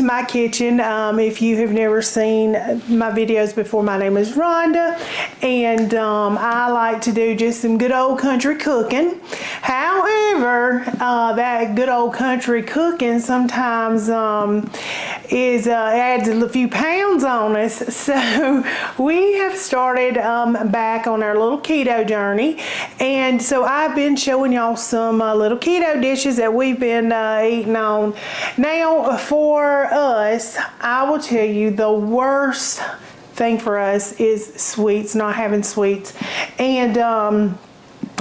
my kitchen. If you have never seen my videos before, my name is Rhonda, and I like to do just some good old country cooking. However, that good old country cooking sometimes adds a few pounds on us. So we have started back on our little keto journey, and so I've been showing y'all some little keto dishes that we've been eating on. Now for us, I will tell you, the worst thing for us is sweets, not having sweets. And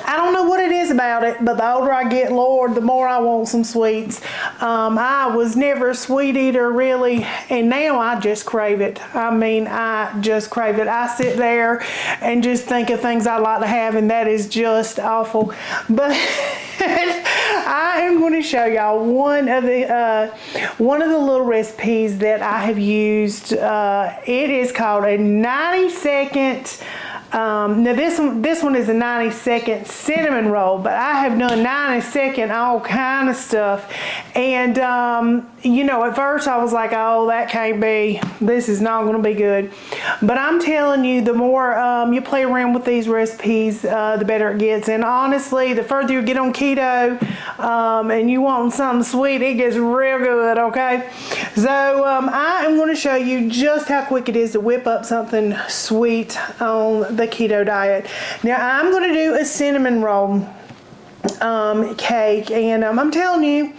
I don't know what it is about it, but the older I get, Lord, the more I want some sweets. I was never a sweet eater, really, and now I just crave it. I mean, I just crave it. I sit there and just think of things I'd like to have, and that is just awful. But I am going to show y'all one of the little recipes that I have used. It is called a 90-second. Now this one is a 90-second cinnamon roll, but I have done 90-second all kind of stuff. And you know, at first I was like, oh, that can't be, this is not going to be good. But I'm telling you, the more you play around with these recipes, the better it gets. And honestly, the further you get on keto and you want something sweet, it gets real good, okay? So I am going to show you just how quick it is to whip up something sweet on the keto diet. Now I'm going to do a cinnamon roll cake, and I'm telling you,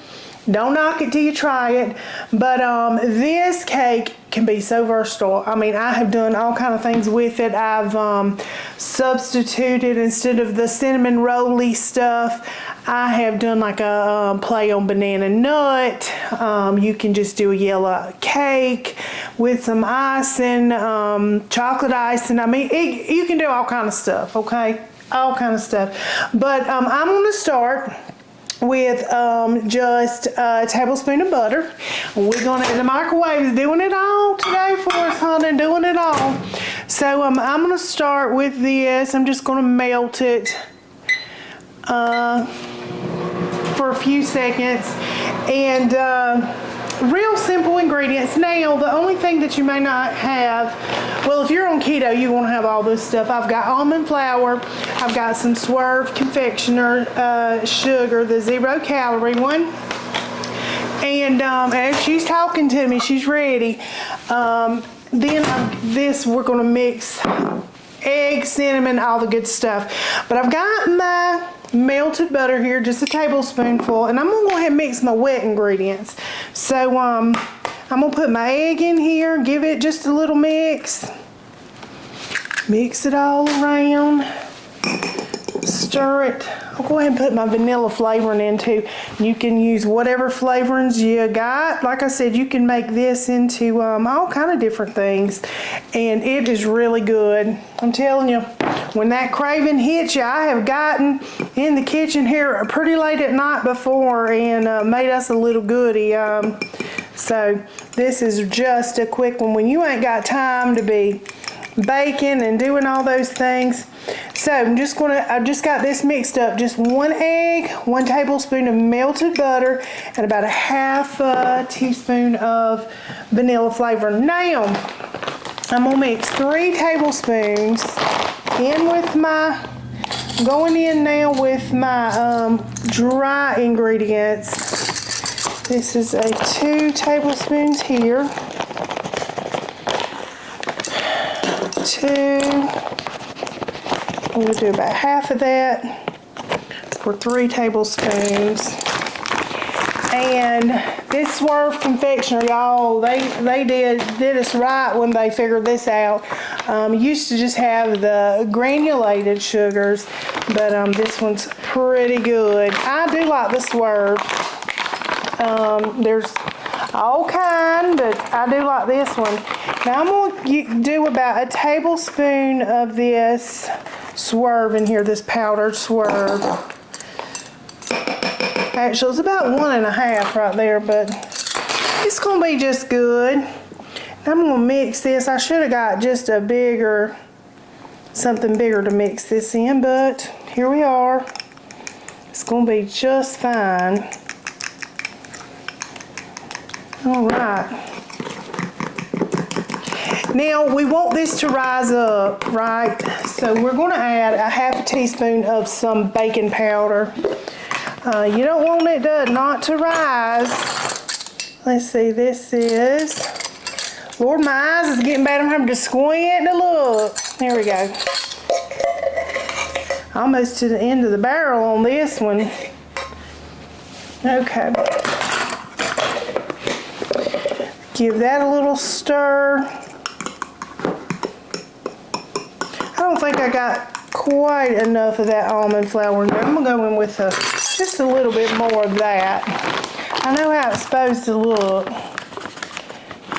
don't knock it till you try it. But this cake can be so versatile. I mean, I have done all kind of things with it. I've substituted, instead of the cinnamon rolly stuff, I have done like a play on banana nut. You can just do a yellow cake with some icing, chocolate icing. I mean, you can do all kind of stuff, okay? All kind of stuff. But I'm going to start with just a tablespoon of butter. We're going to, the microwave is doing it all today for us, honey, doing it all. So I'm going to start with this. I'm just going to melt it for a few seconds. And real simple ingredients. Now, the only thing that you may not have, well, if you're on keto, you won't have all this stuff. I've got almond flour. I've got some Swerve confectioner sugar, the 0-calorie one. And as she's talking to me, she's ready. Then this, we're going to mix egg, cinnamon, all the good stuff. But I've got my melted butter here, just a tablespoonful, and I'm going to go ahead and mix my wet ingredients. So I'm going to put my egg in here, give it just a little mix. Mix it all around. Stir it. I'll go ahead and put my vanilla flavoring in too. You can use whatever flavorings you got. Like I said, you can make this into all kind of different things, and it is really good. I'm telling you, when that craving hits you, I have gotten in the kitchen here pretty late at night before and made us a little goodie. So this is just a quick one when you ain't got time to be baking and doing all those things. So I've just got this mixed up. Just 1 egg, 1 tablespoon of melted butter, and about a half teaspoon of vanilla flavor. Now, I'm gonna mix 3 tablespoons in with my, going in now with my dry ingredients. This is a 2 tablespoons here. 2. I'm going to do about half of that for 3 tablespoons. And this Swerve confectioner, y'all, they did us right when they figured this out. Used to just have the granulated sugars, but this one's pretty good. I do like the Swerve. There's all kind, but I do like this one. Now I'm going to do about a tablespoon of this Swerve in here, this powdered Swerve. Actually, it's about 1.5 right there, but it's going to be just good. I'm going to mix this. I should have got just a bigger, something bigger to mix this in, but here we are. It's going to be just fine. All right. Now we want this to rise up, right? So we're gonna add a half a teaspoon of some baking powder. You don't want it not to rise. Let's see, this is, Lord, my eyes is getting bad. I'm having to squint to look. There we go. Almost to the end of the barrel on this one. Okay. Give that a little stir. I don't think I got quite enough of that almond flour in there. I'm gonna go in with just a little bit more of that. I know how it's supposed to look.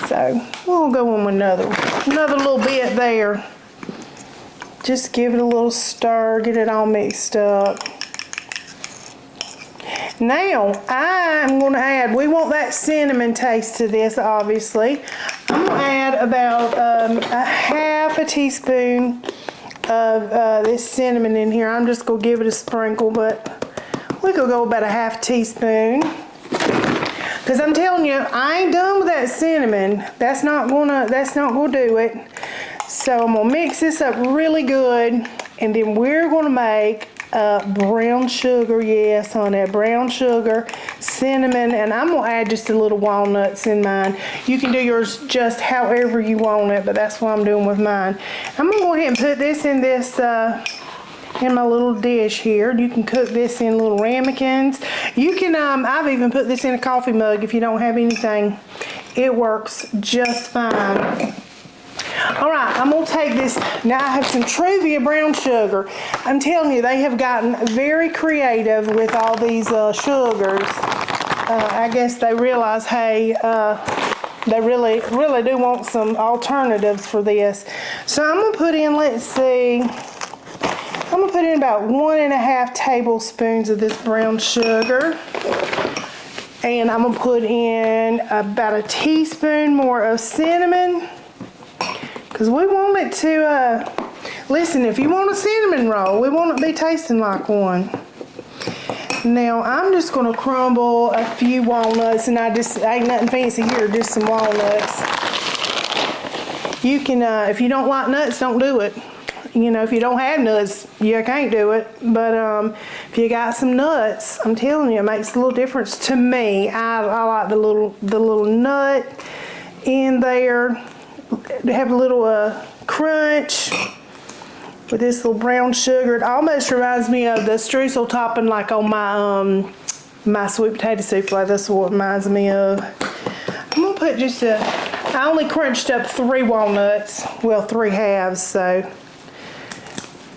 So we'll go in with another little bit there. Just give it a little stir, get it all mixed up. Now, I'm going to add, we want that cinnamon taste to this, obviously. I'm going to add about a half a teaspoon of this cinnamon in here. I'm just going to give it a sprinkle, but we could go about a half teaspoon. Because I'm telling you, I ain't done with that cinnamon. That's not gonna do it. So I'm gonna mix this up really good, and then we're gonna make brown sugar. Yes, honey, brown sugar, cinnamon, and I'm gonna add just a little walnuts in mine. You can do yours just however you want it, but that's what I'm doing with mine. I'm gonna go ahead and put this in in my little dish here. You can cook this in little ramekins. You can, I've even put this in a coffee mug if you don't have anything. It works just fine. All right, I'm gonna take this. Now I have some Truvia brown sugar. I'm telling you, they have gotten very creative with all these sugars. I guess they realize, hey, they really do want some alternatives for this. So I'm gonna put in, let's see, I'm gonna put in about 1.5 tablespoons of this brown sugar. And I'm gonna put in about a teaspoon more of cinnamon. Because we want it to, listen, if you want a cinnamon roll, we want it to be tasting like one. Now, I'm just going to crumble a few walnuts, and ain't nothing fancy here, just some walnuts. You can, if you don't like nuts, don't do it. You know, if you don't have nuts, you can't do it. But if you got some nuts, I'm telling you, it makes a little difference to me. I like the little nut in there. To have a little crunch with this little brown sugar. It almost reminds me of the streusel topping, like on my my sweet potato souffle. That's what it reminds me of. I'm gonna put just I only crunched up 3 walnuts, well, 3 halves. So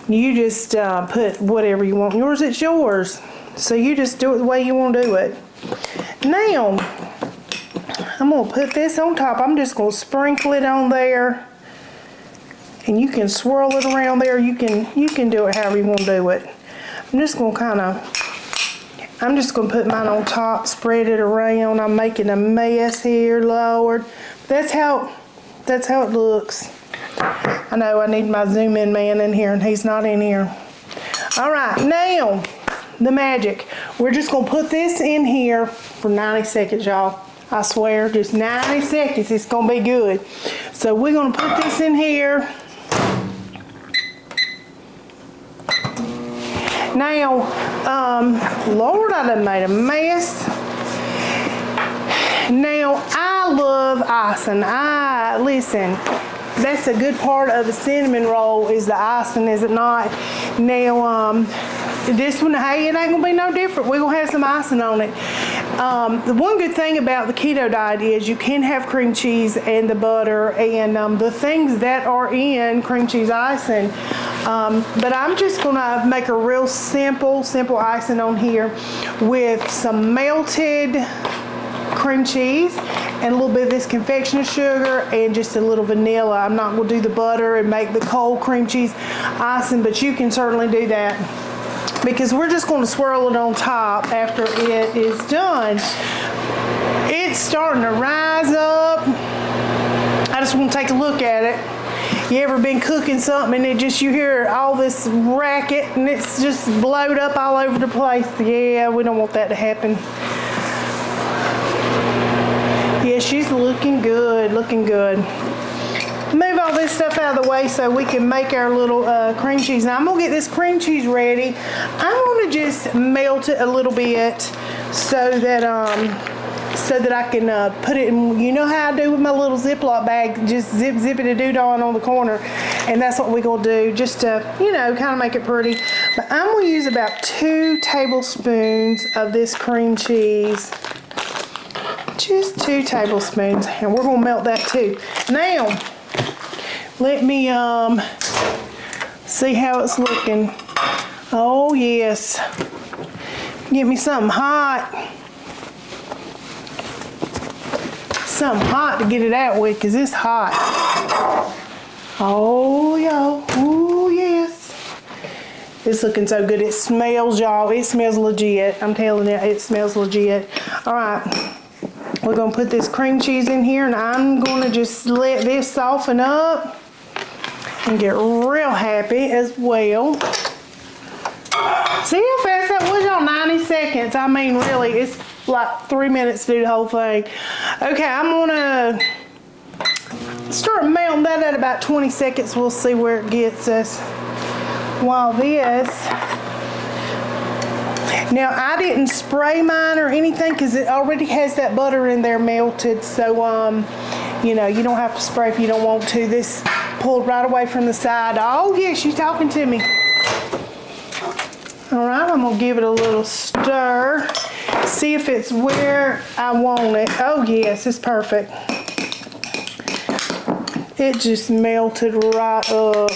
you just put whatever you want. Yours, it's yours. So you just do it the way you want to do it. Now, I'm going to put this on top. I'm just going to sprinkle it on there. And you can swirl it around there. You can do it however you want to do it. I'm just going to put mine on top, spread it around. I'm making a mess here, Lord. That's how it looks. I know I need my zoom in man in here, and he's not in here. All right, now the magic. We're just going to put this in here for 90 seconds, y'all. I swear, just 90 seconds, it's gonna be good. So we're gonna put this in here. Now, Lord, I done made a mess. Now, I love icing. Listen, that's a good part of the cinnamon roll is the icing, is it not? Now, this one, hey, it ain't gonna be no different. We're gonna have some icing on it. The one good thing about the keto diet is you can have cream cheese and the butter and the things that are in cream cheese icing. But I'm just gonna make a real simple icing on here with some melted cream cheese and a little bit of this confectioner sugar and just a little vanilla. I'm not gonna do the butter and make the cold cream cheese icing, but you can certainly do that, because we're just going to swirl it on top after it is done. It's starting to rise up. I just want to take a look at it. You ever been cooking something and you hear all this racket and it's just blowed up all over the place? Yeah, we don't want that to happen. Yeah, she's looking good, looking good. move all this stuff out of the way so we can make our little cream cheese. Now I'm gonna get this cream cheese ready. I'm gonna just melt it a little bit so that I can put it in, you know how I do with my little Ziploc bag, just zip it a doo-dah on the corner. And that's what we're gonna do, just to, you know, kind of make it pretty. But I'm gonna use about 2 tablespoons of this cream cheese. Just 2 tablespoons, and we're gonna melt that too. Now, let me see how it's looking. Oh yes, get me something hot. Something hot to get it out with, because it's hot. Oh, yeah. Ooh, yes. It's looking so good. It smells, y'all. It smells legit. I'm telling you, it smells legit. All right. We're going to put this cream cheese in here, and I'm going to just let this soften up and get real happy as well. See how fast that was, y'all? 90 seconds. I mean, really, it's like 3 minutes to do the whole thing. Okay, I'm gonna start melting that at about 20 seconds. We'll see where it gets us. While this, now I didn't spray mine or anything because it already has that butter in there melted. So, you know, you don't have to spray if you don't want to. This pulled right away from the side. Oh yeah, she's talking to me. All right, I'm gonna give it a little stir. See if it's where I want it. Oh yes, it's perfect. It just melted right up.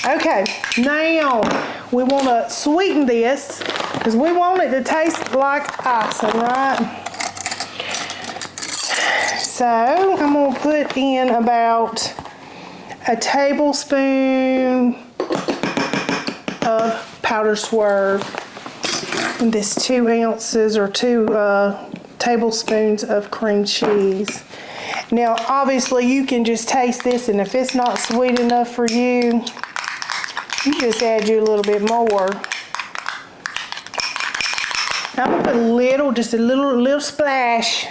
Okay, now we want to sweeten this because we want it to taste like icing, right? So I'm going to put in about a tablespoon of powdered swerve. And this 2 ounces or 2 tablespoons of cream cheese. Now, obviously, you can just taste this, and if it's not sweet enough for you, you just add you a little bit more. I'm gonna put just a little splash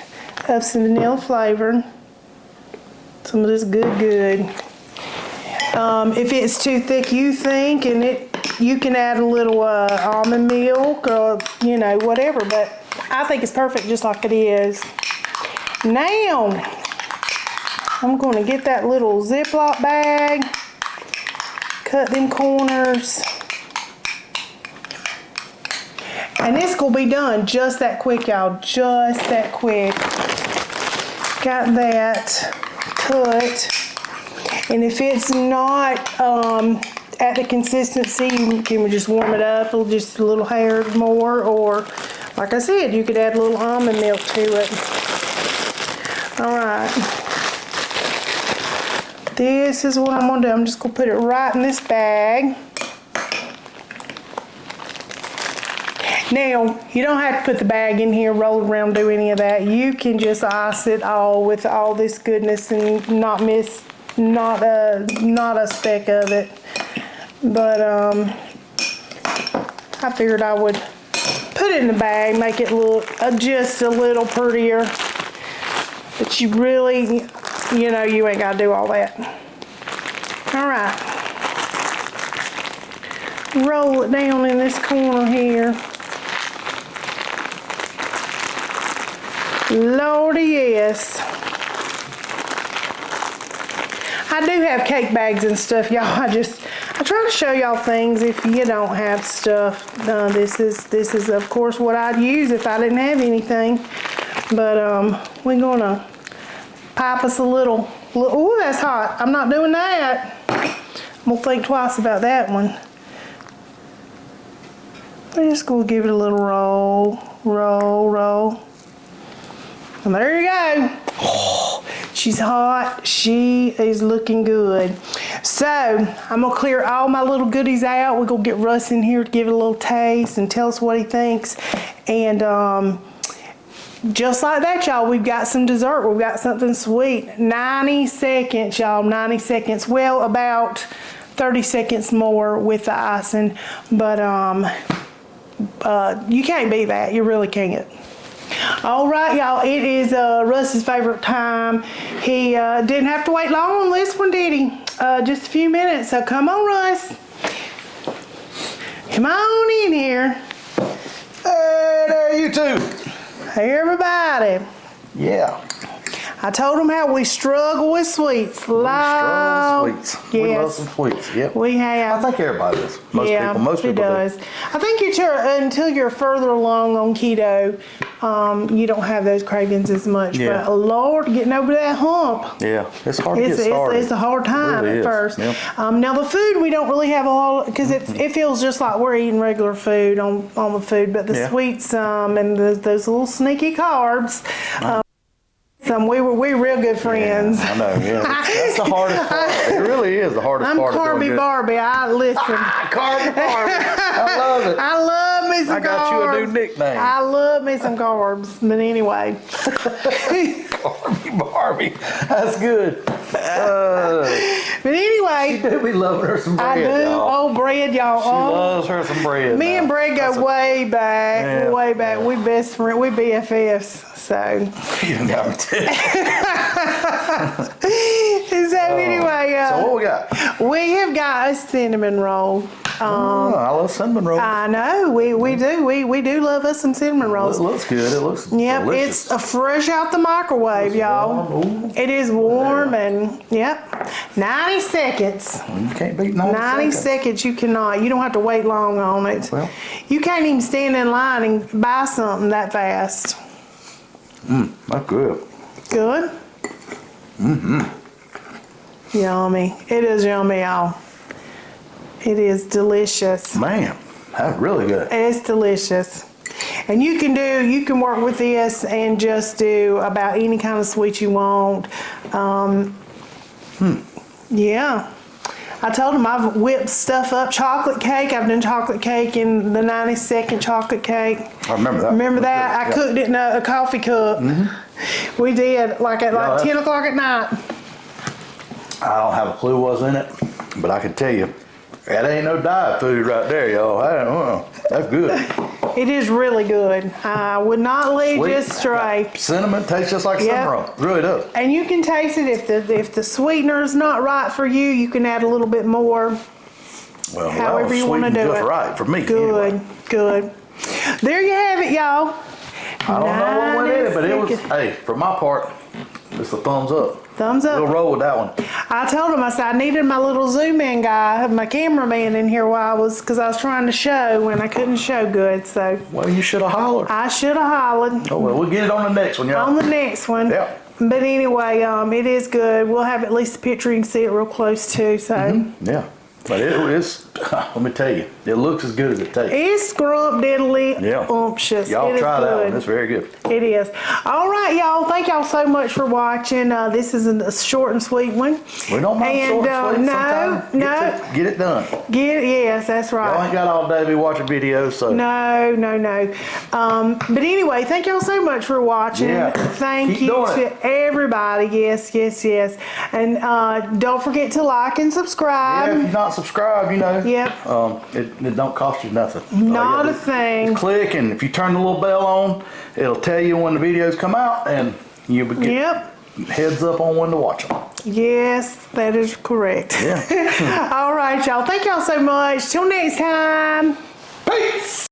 of some vanilla flavor. Some of this good. If it's too thick, you think, and you can add a little almond milk or, you know, whatever, but I think it's perfect just like it is. Now, I'm going to get that little Ziploc bag, cut them corners, and it's going to be done just that quick, y'all, just that quick. Got that cut, and if it's not at the consistency, you can just warm it up just a little hair more, or like I said, you could add a little almond milk to it. All right, this is what I'm gonna do. I'm just gonna put it right in this bag. Now, you don't have to put the bag in here, roll it around, do any of that. You can just ice it all with all this goodness and not miss not a speck of it. But I figured I would put it in the bag, make it look just a little prettier. But you really, you know, you ain't gotta do all that. All right. Roll it down in this corner here. Lordy, yes. I do have cake bags and stuff, y'all. I try to show y'all things if you don't have stuff. This is of course what I'd use if I didn't have anything. But we're gonna pipe us a little. Ooh, that's hot. I'm not doing that. I'm gonna think twice about that one. We're just gonna give it a little roll, roll, roll. And there you go. Oh, she's hot. She is looking good. So I'm gonna clear all my little goodies out. We're gonna get Russ in here to give it a little taste and tell us what he thinks. And just like that, y'all, we've got some dessert. We've got something sweet. 90 seconds, y'all, 90 seconds. Well, about 30 seconds more with the icing. But you can't beat that. You really can't. All right, y'all. It is Russ's favorite time. He didn't have to wait long on this one, did he? Just a few minutes. So come on, Russ. Come on in here. Hey there, you two. Hey, everybody. Yeah. I told them how we struggle with sweets. Struggle with sweets. Yes. We love some sweets. Yep. We have. I think everybody does. Most people does. do. I think until you're further along on keto, you don't have those cravings as much. Yeah. But Lord, getting over that hump. Yeah, it's hard to get started. It's a hard time really at first. Yep. Now the food we don't really have a lot because it feels just like we're eating regular food on the food, but the sweets and those little sneaky carbs. We're real good friends. Yeah, I know, yeah. That's the hardest part. It really is the hardest part. I'm Carby Barbie. I listen. Carby Barbie. I love it. I love me some carbs. I got you a new nickname. I love me some carbs. But anyway. Carby Barbie. That's good. But anyway. She do be loving her some bread, I do. y'all. Oh, bread, y'all. She loves her some bread. Me and Bread go way back. Yeah. Way back. We best friends. We BFFs. So. You got me too. Anyway. So what we got? We have got a cinnamon roll. I love cinnamon rolls. I know we do. We do love us some cinnamon rolls. It looks good. It looks delicious. It's fresh out the microwave, y'all. It is warm and 90 seconds. You can't beat 90 seconds. You cannot. You don't have to wait long on it. Well, you can't even stand in line and buy something that fast. That's good. Good. Yummy. It is yummy, y'all. It is delicious. Man, that's really good. It's delicious. And you can work with this and just do about any kind of sweet you want. Yeah. I told them I've whipped stuff up. Chocolate cake. I've done chocolate cake in the 90-second chocolate cake. I remember that. Remember that? I cooked it in a coffee cup. We did like at 10 o'clock at night. I don't have a clue what's in it, but I can tell you, that ain't no diet food right there, y'all. That's good. It is really good. I would not lead you astray. Cinnamon tastes just like cinnamon roll. It really does. And you can taste it if the sweetener is not right for you. You can add a little bit more. Well, however you want to do just it. Right for me. Good, anyway. good. There you have it, y'all. I don't know what went in it, but it was. Hey, for my part, it's a thumbs up. Thumbs up. We'll roll with that one. I told him, I said, I needed my little zoom in guy, my cameraman in here because I was trying to show and I couldn't show good. So. Well, you should have hollered. I should have hollered. Oh, well, we'll get it on the next one, y'all. On the next one. Yeah. But anyway, it is good. We'll have at least a picture you can see it real close too. So. Yeah. But it's, let me tell you, it looks as good as it tastes. It's scrumptiddly umptious. Y'all try that one. It's very good. It is. All right, y'all. Thank y'all so much for watching. This is a short and sweet one. We don't mind short and sweet sometimes. Get it done. Yes, that's right. Y'all ain't got all day to be watching videos, so. No. But anyway, thank y'all so much for watching. Yeah. Thank you to everybody. Yes. And don't forget to like and subscribe. Yeah, if you're not subscribed, Yep. It don't cost you nothing. Not a thing. Just click, and if you turn the little bell on, it'll tell you when the videos come out, and you'll get heads up on when to watch them. Yes, that is correct. Yeah. All right, y'all. Thank y'all so much. Till next time. Peace.